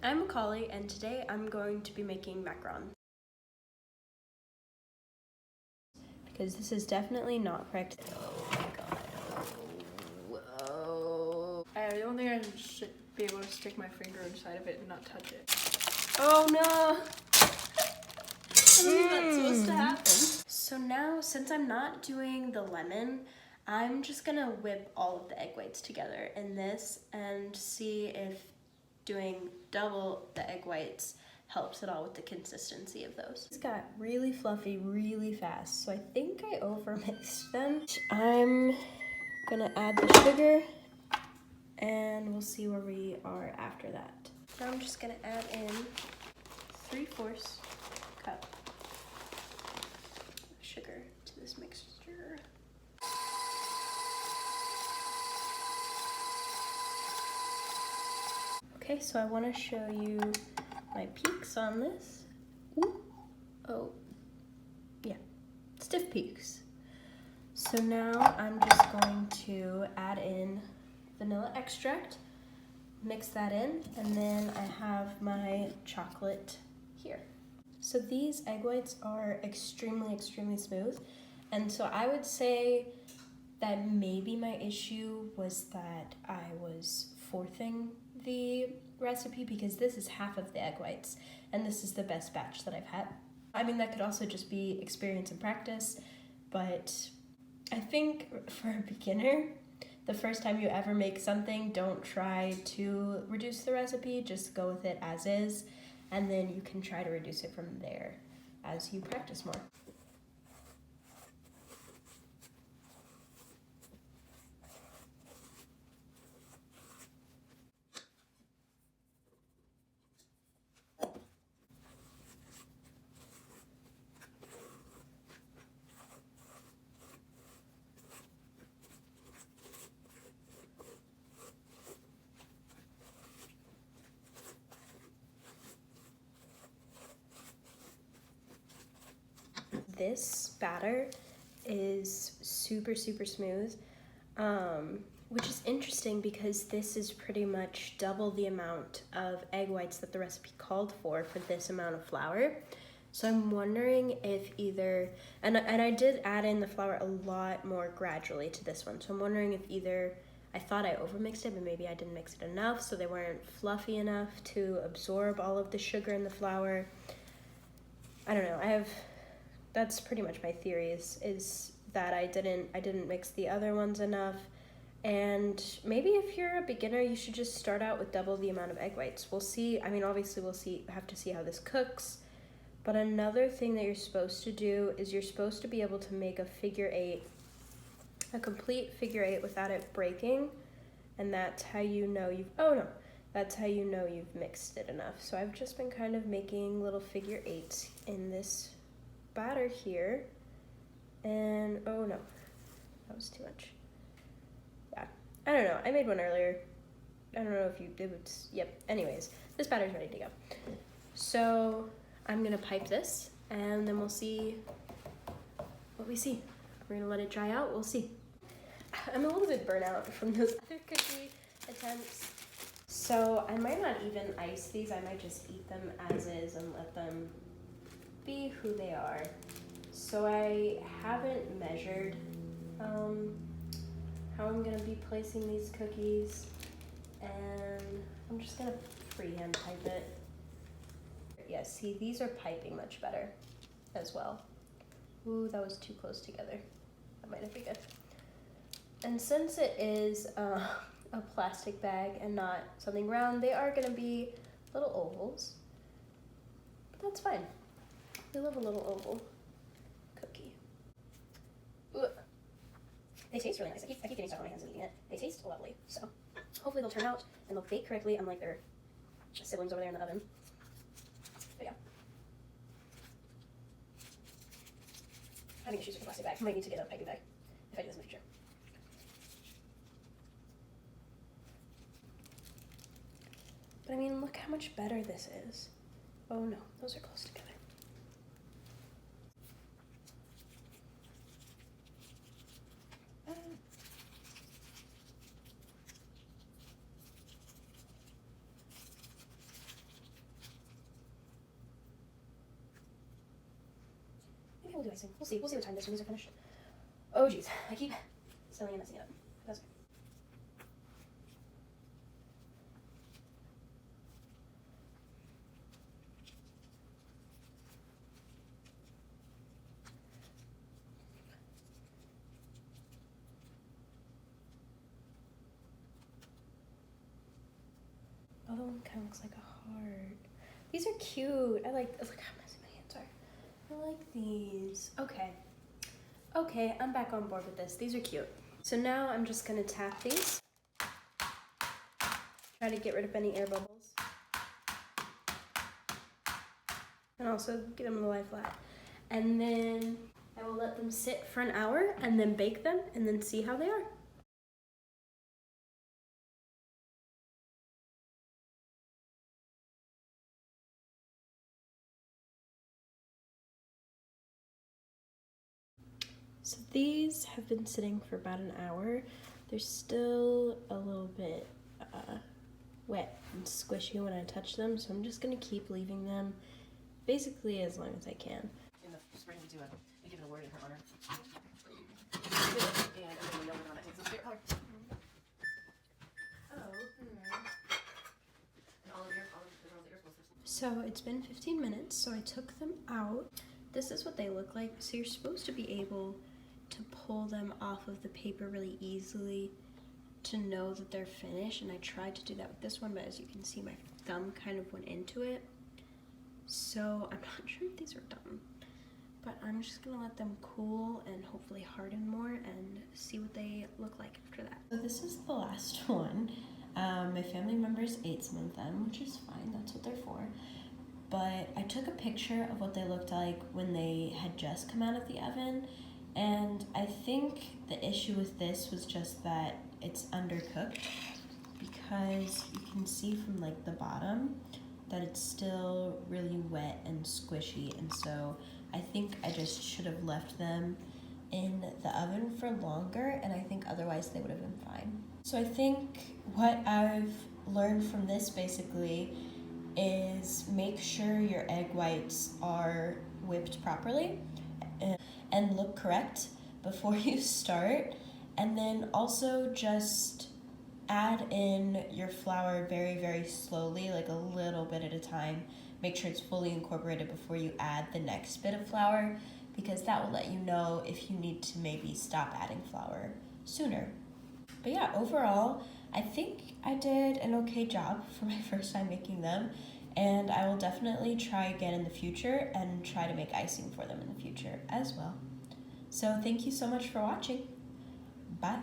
I'm Macaulay, and today I'm going to be making macarons. Because this is definitely not correct. Oh my god. Whoa. I don't think I should be able to stick my finger inside of it and not touch it. Oh no! That's supposed to happen. So now, since I'm not doing the lemon, I'm just gonna whip all of the egg whites together in this and see if doing double the egg whites helps at all with the consistency of those. It's got really fluffy really fast, so I think I overmixed them. I'm gonna add the sugar and we'll see where we are after that. Now I'm just gonna add in 3/4 cup of sugar to this mixture. Okay, so I want to show you my peaks on this. Ooh. Oh, yeah, stiff peaks. So now I'm just going to add in vanilla extract, mix that in, and then I have my chocolate here. So these egg whites are extremely smooth, and so I would say that maybe my issue was that I was fourthing the recipe because this is half of the egg whites and this is the best batch that I've had. I mean, that could also just be experience and practice, but I think for a beginner, the first time you ever make something, don't try to reduce the recipe, just go with it as is, and then you can try to reduce it from there as you practice more. This batter is super smooth, which is interesting because this is pretty much double the amount of egg whites that the recipe called for this amount of flour. So I'm wondering if either, and I did add in the flour a lot more gradually to this one, so I'm wondering if either I thought I overmixed it, but maybe I didn't mix it enough, so they weren't fluffy enough to absorb all of the sugar in the flour. I don't know. That's pretty much my theory is that I didn't mix the other ones enough, and maybe if you're a beginner you should just start out with double the amount of egg whites. We'll see. I mean, obviously we'll have to see how this cooks, but another thing that you're supposed to do is you're supposed to be able to make a figure eight, a complete figure eight without it breaking, and that's how you know that's how you know you've mixed it enough. So I've just been kind of making little figure eights in this batter here, and oh no, that was too much. Yeah, I don't know, I made one earlier. I don't know if you did. Yep, anyways, this batter's ready to go. So I'm gonna pipe this and then we'll see what we see. We're gonna let it dry out, we'll see. I'm a little bit burnt out from those other cookie attempts, so I might not even ice these. I might just eat them as is and let them be who they are. So I haven't measured how I'm gonna be placing these cookies, and I'm just gonna freehand pipe it. Yeah, see, these are piping much better as well. Ooh, that was too close together. That might not be good. And since it is a plastic bag and not something round, they are gonna be little ovals, but that's fine. I love a little oval cookie. Ooh. They taste really nice. I keep getting stuff on my hands and eating it. They taste lovely, so hopefully they'll turn out and they'll bake correctly, unlike their siblings over there in the oven. But yeah. Having issues with the plastic bag. I might need to get a piping bag if I do this in the future. But I mean, look how much better this is. Oh no, those are close together. we'll do icing. We'll see. We'll see what time this when these are finished. Oh, jeez. I keep silly and messing it up. That's okay. Other one kind of looks like a heart. These are cute. I like. Look how messy my hands are. I like these. Okay. Okay, I'm back on board with this. These are cute. So now I'm just gonna tap these. Try to get rid of any air bubbles. And also get them to lie flat. And then I will let them sit for an hour and then bake them and then see how they are. So these have been sitting for about an hour. They're still a little bit wet and squishy when I touch them, so I'm just gonna keep leaving them basically as long as I can. In the spring, we give an award in her honor. And we know when that takes us to your color. And all of the girls that you're supposed to. So it's been 15 minutes, so I took them out. This is what they look like. So you're supposed to be able to pull them off of the paper really easily to know that they're finished, and I tried to do that with this one, but as you can see, my thumb kind of went into it. So I'm not sure if these are done, but I'm just gonna let them cool and hopefully harden more and see what they look like after that. So this is the last one. My family members ate some of them, which is fine, that's what they're for. But I took a picture of what they looked like when they had just come out of the oven, and I think the issue with this was just that it's undercooked, because you can see from like the bottom that it's still really wet and squishy, and so I think I just should have left them in the oven for longer, and I think otherwise they would have been fine. So I think what I've learned from this basically is make sure your egg whites are whipped properly and look correct before you start, and then also just add in your flour very, very slowly, like a little bit at a time. Make sure it's fully incorporated before you add the next bit of flour, because that will let you know if you need to maybe stop adding flour sooner. But yeah, overall, I think I did an okay job for my first time making them, and I will definitely try again in the future and try to make icing for them in the future as well. So thank you so much for watching. Bye.